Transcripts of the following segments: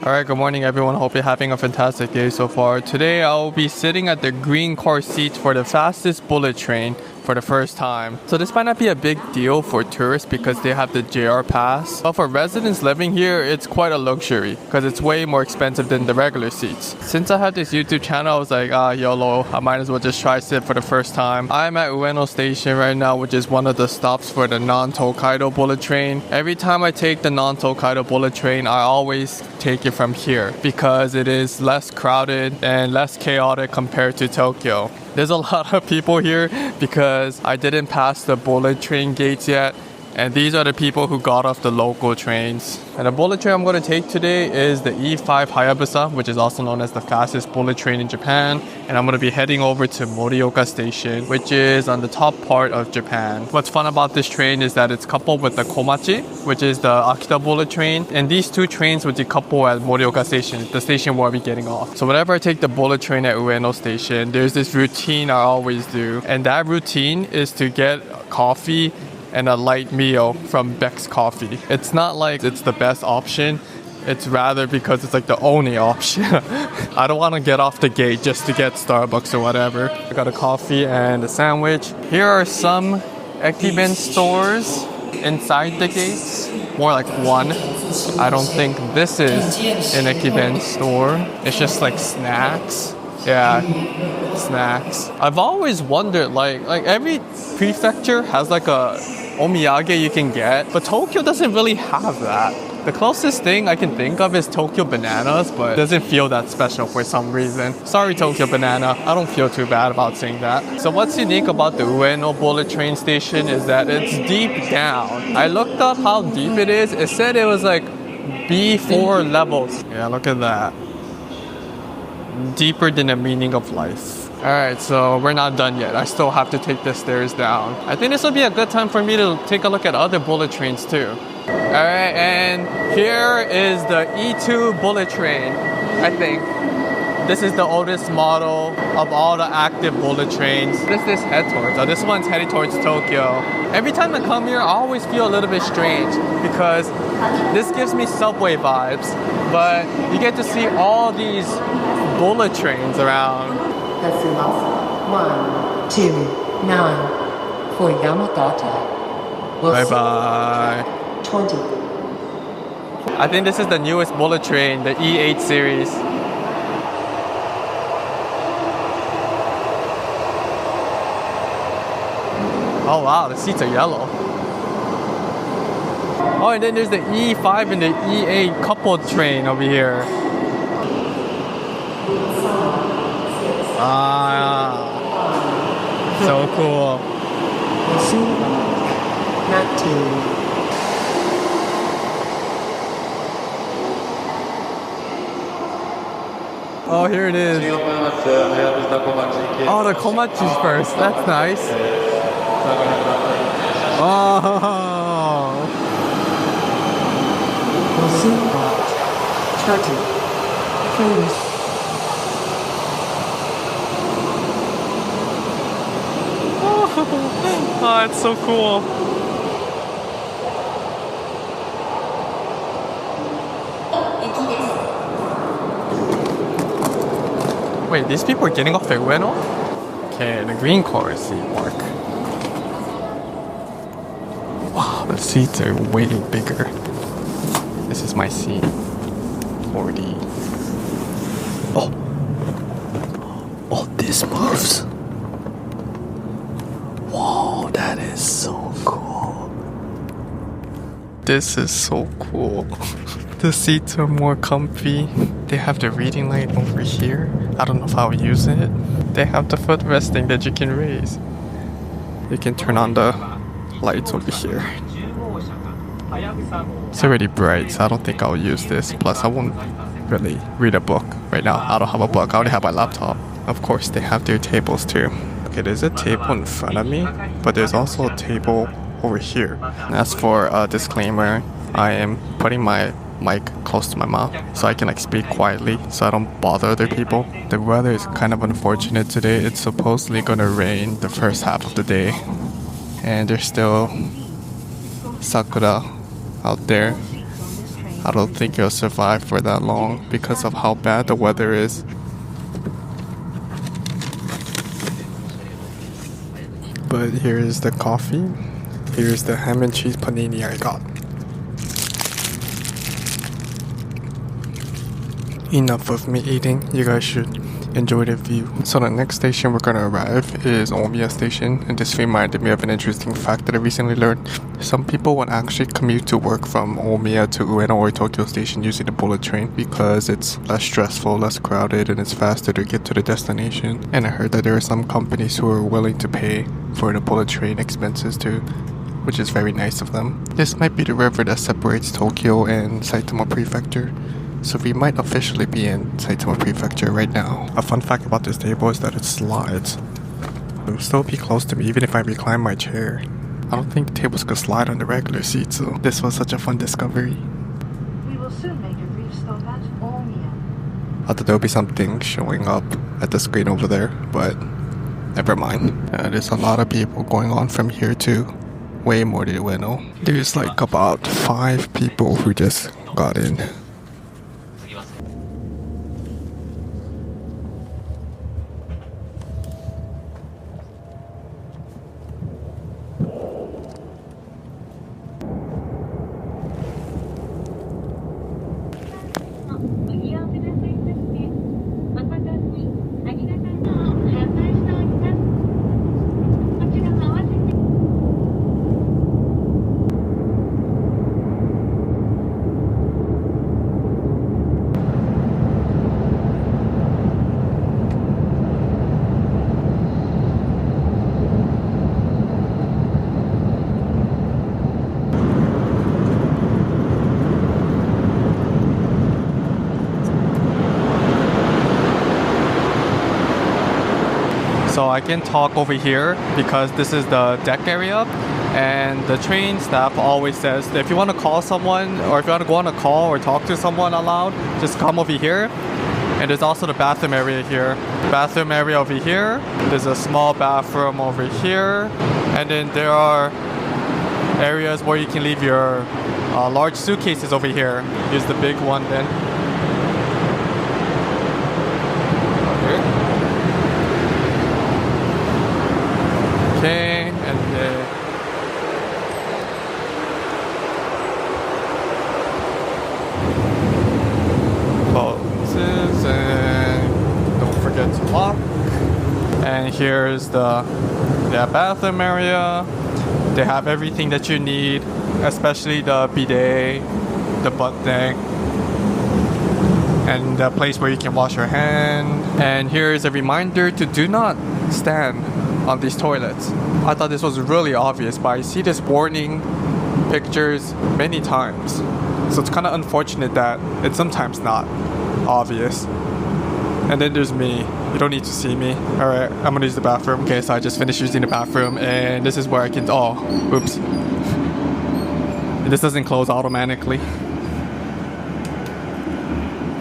Alright, good morning everyone. Hope you're having a fantastic day so far. Today I'll be sitting at the green car seat for the fastest bullet train for the first time. So this might not be a big deal for tourists because they have the JR pass. But for residents living here, it's quite a luxury because it's way more expensive than the regular seats. Since I had this YouTube channel, I was like, YOLO, I might as well just try sit for the first time. I'm at Ueno Station right now, which is one of the stops for the non-Tokaido bullet train. Every time I take the non-Tokaido bullet train, I always take it from here because it is less crowded and less chaotic compared to Tokyo. There's a lot of people here because I didn't pass the bullet train gates yet. And these are the people who got off the local trains. And the bullet train I'm going to take today is the E5 Hayabusa, which is also known as the fastest bullet train in Japan. And I'm going to be heading over to Morioka Station, which is on the top part of Japan. What's fun about this train is that it's coupled with the Komachi, which is the Akita bullet train. And these two trains would decouple at Morioka Station, the station where I'll be getting off. So whenever I take the bullet train at Ueno Station, there's this routine I always do. And that routine is to get coffee and a light meal from Beck's Coffee. It's not like it's the best option. It's rather because it's like the only option. I don't want to get off the gate just to get Starbucks or whatever. I got a coffee and a sandwich. Here are some Ekiben stores inside the gates. More like one. I don't think this is an Ekiben store. It's just like snacks. Yeah, snacks. I've always wondered, like every prefecture has like a omiyage you can get, but Tokyo doesn't really have that. The closest thing I can think of is Tokyo bananas, but it doesn't feel that special for some reason. Sorry, Tokyo banana. I don't feel too bad about saying that. So what's unique about the Ueno bullet train station is that it's deep down. I looked up how deep it is. It said it was like B4 levels. Yeah, look at that. Deeper than the meaning of life. Alright, so we're not done yet. I still have to take the stairs down. I think this will be a good time for me to take a look at other bullet trains too. Alright, and here is the E2 bullet train, I think. This is the oldest model of all the active bullet trains. What does this head towards? Oh, this one's heading towards Tokyo. Every time I come here, I always feel a little bit strange because this gives me subway vibes, but you get to see all these bullet trains around. 1, 2, 9 for Yamagata. Bye bye. 20. I think this is the newest bullet train, the E8 series. Oh wow, the seats are yellow. Oh, and then there's the E5 and the E8 coupled train over here. So cool. Not too. Oh, here it is. Oh, the Komachi's first. That's nice. Oh. 30. Oh, it's so cool. Wait, these people are getting off at Ueno? Okay, the green car seat mark. Wow, the seats are way bigger. This is my seat. 40. Oh! Oh, this moves! Whoa, that is so cool. This is so cool. The seats are more comfy. They have the reading light over here. I don't know if I'll use it. They have the footresting that you can raise. You can turn on the lights over here. It's already bright, so I don't think I'll use this. Plus, I won't really read a book right now. I don't have a book. I only have my laptop. Of course, they have their tables too. Okay, there's a table in front of me, but there's also a table over here. And as for a disclaimer, I am putting my mic close to my mouth so I can like speak quietly so I don't bother other people. The weather is kind of unfortunate today. It's supposedly gonna rain the first half of the day, and there's still sakura out there. I don't think it'll survive for that long because of how bad the weather is. But here's the coffee. Here's the ham and cheese panini I got. Enough of me eating. You guys should enjoy the view. So the next station we're gonna arrive is Morioka Station, and this reminded me of an interesting fact that I recently learned. Some people would actually commute to work from Morioka to Ueno or Tokyo Station using the bullet train because it's less stressful, less crowded, and it's faster to get to the destination. And I heard that there are some companies who are willing to pay for the bullet train expenses too, which is very nice of them. This might be the river that separates Tokyo and Saitama Prefecture. So we might officially be in Saitama Prefecture right now. A fun fact about this table is that it slides. It will still be close to me even if I recline my chair. I don't think the tables could slide on the regular seat, so this was such a fun discovery. We will soon make a brief stop at Omiya. I thought there would be something showing up at the screen over there, but never mind. There's a lot of people going on from here too. Way more than Ueno. There's like about 5 people who just got in. So I can talk over here because this is the deck area, and the train staff always says that if you want to call someone or if you want to go on a call or talk to someone aloud, just come over here. And there's also the bathroom area here. Bathroom area over here. There's a small bathroom over here. And then there are areas where you can leave your large suitcases over here. Here's the big one then. Okay, and then boxes, and don't forget to lock. And here's the bathroom area. They have everything that you need, especially the bidet, the butt thing, and the place where you can wash your hand. And here's a reminder to do not stand on these toilets. I thought this was really obvious, but I see this warning pictures many times. So it's kind of unfortunate that it's sometimes not obvious. And then there's me. You don't need to see me. Alright, I'm gonna use the bathroom. Okay, so I just finished using the bathroom, and this is where I can, oh, oops. This doesn't close automatically.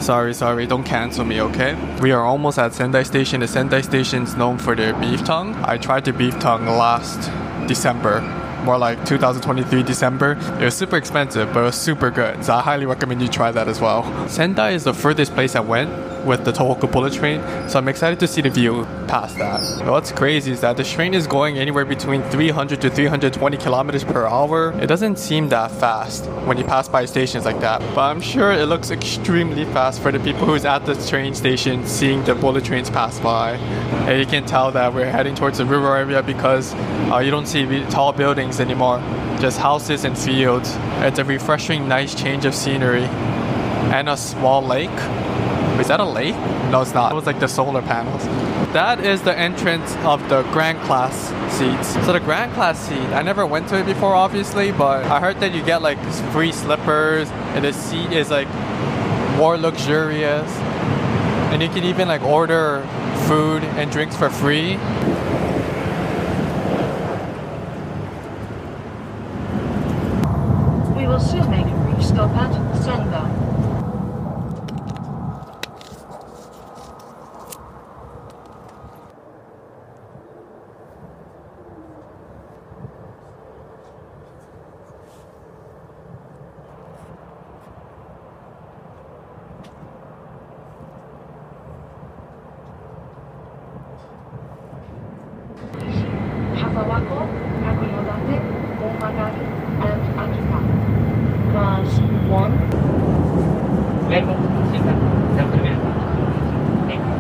Sorry, don't cancel me, okay? We are almost at Sendai Station. The Sendai Station is known for their beef tongue. I tried the beef tongue last December, more like 2023 December. It was super expensive, but it was super good. So I highly recommend you try that as well. Sendai is the furthest place I went with the Tohoku bullet train, so I'm excited to see the view past that. But what's crazy is that the train is going anywhere between 300 to 320 kilometers per hour. It doesn't seem that fast when you pass by stations like that, but I'm sure it looks extremely fast for the people who's at the train station seeing the bullet trains pass by. And you can tell that we're heading towards the river area because you don't see tall buildings anymore, just houses and fields. It's a refreshing, nice change of scenery. And a small lake. Is that a lake? No, it's not. It was like the solar panels. That is the entrance of the Grand Class seats. So the Grand Class seat, I never went to it before obviously, but I heard that you get like free slippers and the seat is like more luxurious. And you can even like order food and drinks for free. We will soon make a brief stop at Sendai. Sawako, Kakurodate, Omagari, and Akita. Class 1. Welcome to Shinkansen. Thank you very much. Thank you.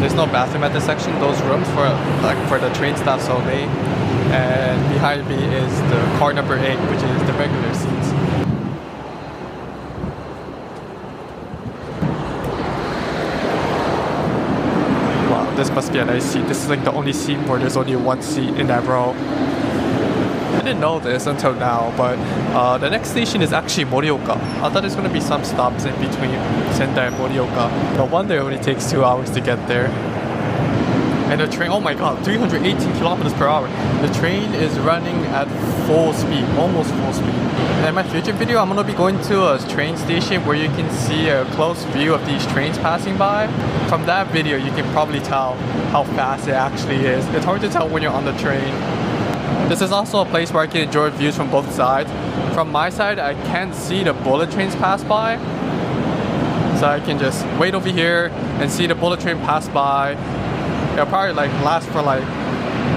There's no bathroom at this section. Those rooms for the train staffs only. And behind me is the car number 8, which is the regular seats. Wow, this must be a nice seat. This is like the only seat where there's only one seat in that row. I didn't know this until now, but the next station is actually Morioka. I thought there's going to be some stops in between Sendai and Morioka. No wonder it only takes 2 hours to get there. And the train, oh my god, 318 kilometers per hour. The train is running at full speed, almost full speed. And in my future video, I'm going to be going to a train station where you can see a close view of these trains passing by. From that video, you can probably tell how fast it actually is. It's hard to tell when you're on the train. This is also a place where I can enjoy views from both sides. From my side, I can't see the bullet trains pass by. So I can just wait over here and see the bullet train pass by. It'll probably last for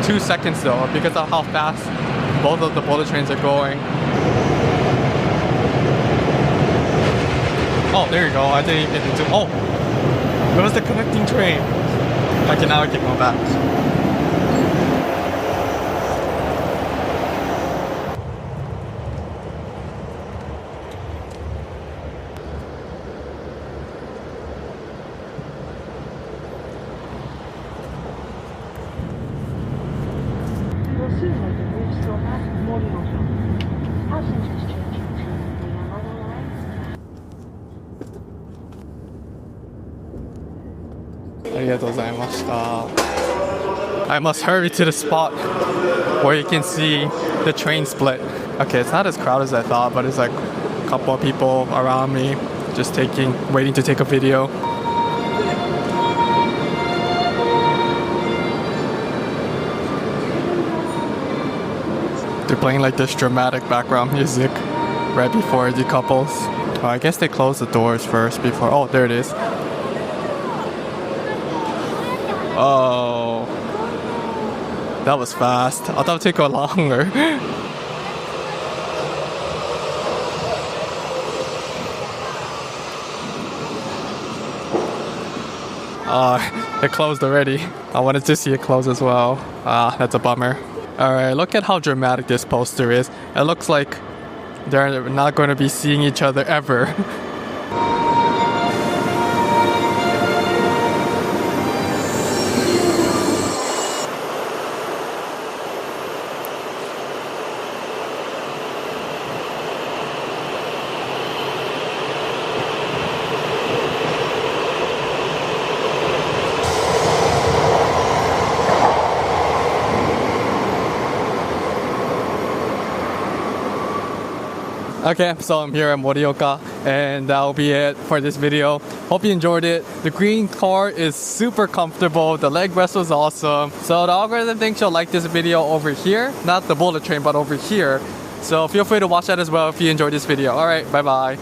2 seconds though, because of how fast both of the bullet trains are going. Oh, there you go. I didn't even get into. Oh, it was the connecting train. Okay, now I can go back. We will soon make a brief stop at Morioka. Passengers changing to the Yamada line. I must hurry to the spot where you can see the train split. Okay, it's not as crowded as I thought, but it's like a couple of people around me just waiting to take a video. They're playing this dramatic background music right before it decouples. Oh, I guess they close the doors first before. Oh, there it is. Oh, that was fast. I thought it would take longer. It closed already. I wanted to see it close as well. That's a bummer. Alright, look at how dramatic this poster is. It looks like they're not going to be seeing each other ever. Okay, so I'm here at Morioka, and that'll be it for this video. Hope you enjoyed it. The green car is super comfortable. The leg rest was awesome. So the algorithm thinks you'll like this video over here. Not the bullet train, but over here. So feel free to watch that as well if you enjoyed this video. Alright, bye bye.